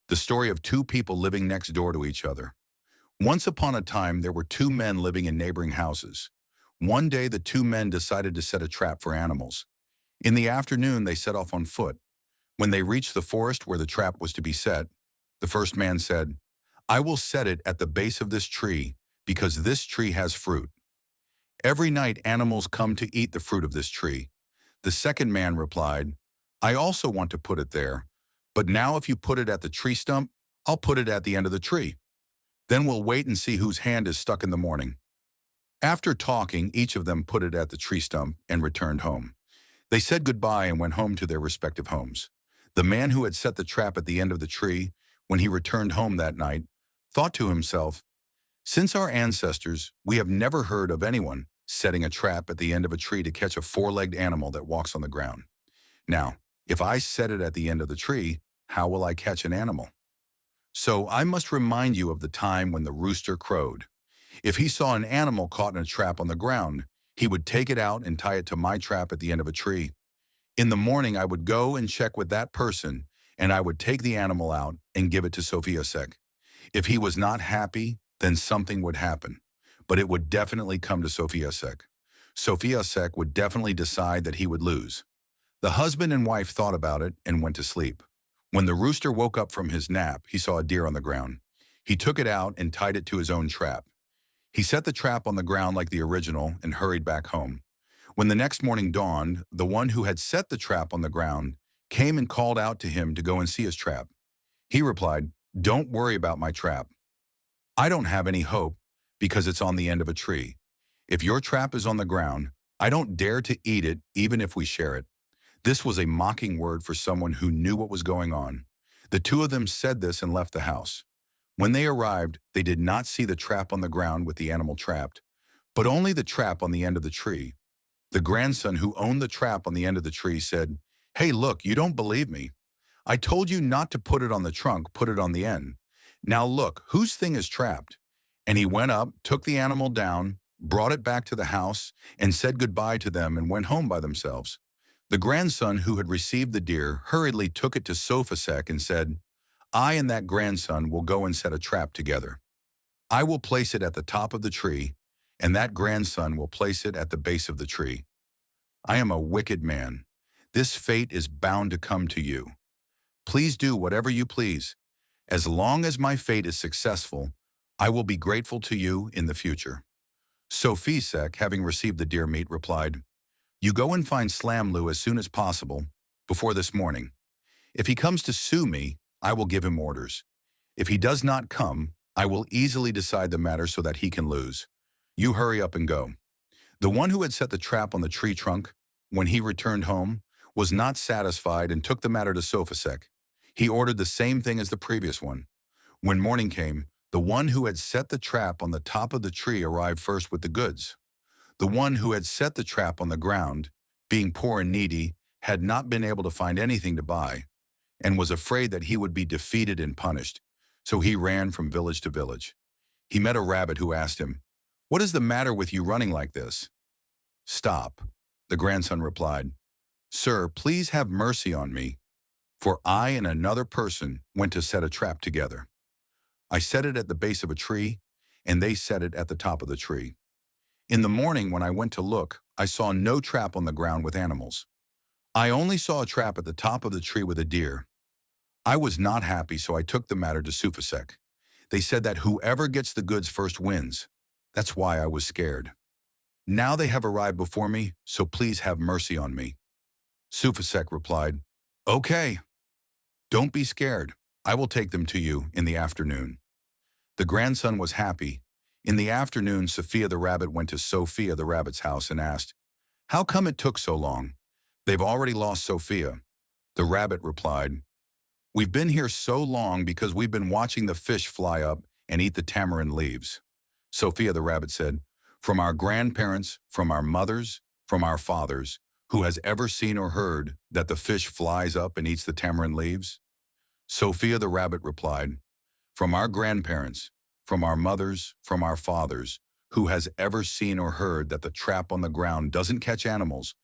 The story of two people living next door to each other. Once upon a time, there were two men living in neighboring houses. One day, the two men decided to set a trap for animals. In the afternoon, they set off on foot. When they reached the forest where the trap was to be set, the first man said, "I will set it at the base of this tree because this tree has fruit. Every night, animals come to eat the fruit of this tree." The second man replied, "I also want to put it there, but now if you put it at the tree stump, I'll put it at the end of the tree. Then we'll wait and see whose hand is stuck in the morning." After talking, each of them put it at the tree stump and returned home. They said goodbye and went home to their respective homes. The man who had set the trap at the end of the tree, when he returned home that night, thought to himself, "Since our ancestors, we have never heard of anyone setting a trap at the end of a tree to catch a four-legged animal that walks on the ground. Now, if I set it at the end of the tree, how will I catch an animal? So I must remind you of the time when the rooster crowed. If he saw an animal caught in a trap on the ground, he would take it out and tie it to my trap at the end of a tree. In the morning, I would go and check with that person, and I would take the animal out and give it to Sophia Sek. If he was not happy, then something would happen, but it would definitely come to Sophia Sek. Sophia Sek would definitely decide that he would lose." The husband and wife thought about it and went to sleep. When the rooster woke up from his nap, he saw a deer on the ground. He took it out and tied it to his own trap. He set the trap on the ground like the original and hurried back home. When the next morning dawned, the one who had set the trap on the ground came and called out to him to go and see his trap. He replied, "Don't worry about my trap. I don't have any hope because it's on the end of a tree. If your trap is on the ground, I don't dare to eat it even if we share it." This was a mocking word for someone who knew what was going on. The two of them said this and left the house. When they arrived, they did not see the trap on the ground with the animal trapped, but only the trap on the end of the tree. The grandson who owned the trap on the end of the tree said, "Hey, look, you don't believe me. I told you not to put it on the trunk, put it on the end. Now look, whose thing is trapped?" And he went up, took the animal down, brought it back to the house, and said goodbye to them and went home by themselves. The grandson who had received the deer hurriedly took it to Sofasek and said, "I and that grandson will go and set a trap together. I will place it at the top of the tree, and that grandson will place it at the base of the tree. I am a wicked man. This fate is bound to come to you. Please do whatever you please. As long as my fate is successful, I will be grateful to you in the future." Sofisek, having received the deer meat, replied, "You go and find Slamlu as soon as possible, before this morning. If he comes to sue me, I will give him orders. If he does not come, I will easily decide the matter so that he can lose. You hurry up and go." The one who had set the trap on the tree trunk, when he returned home, was not satisfied and took the matter to Sofasek. He ordered the same thing as the previous one. When morning came, the one who had set the trap on the top of the tree arrived first with the goods. The one who had set the trap on the ground, being poor and needy, had not been able to find anything to buy, and was afraid that he would be defeated and punished, so he ran from village to village. He met a rabbit who asked him, "What is the matter with you running like this?" "Stop," the grandson replied. "Sir, please have mercy on me, for I and another person went to set a trap together. I set it at the base of a tree, and they set it at the top of the tree. In the morning when I went to look, I saw no trap on the ground with animals. I only saw a trap at the top of the tree with a deer. I was not happy, so I took the matter to Sufasek. They said that whoever gets the goods first wins. That's why I was scared. Now they have arrived before me, so please have mercy on me." Sufasek replied, "Okay, don't be scared. I will take them to you in the afternoon." The grandson was happy. In the afternoon, Sophia the rabbit went to Sophia the rabbit's house and asked, "How come it took so long? They've already lost Sophia." The rabbit replied, "We've been here so long because we've been watching the fish fly up and eat the tamarind leaves." Sophia the rabbit said, "From our grandparents, from our mothers, from our fathers, who has ever seen or heard that the fish flies up and eats the tamarind leaves?" Sophia the rabbit replied, "From our grandparents, from our mothers, from our fathers, who has ever seen or heard that the trap on the ground doesn't catch animals,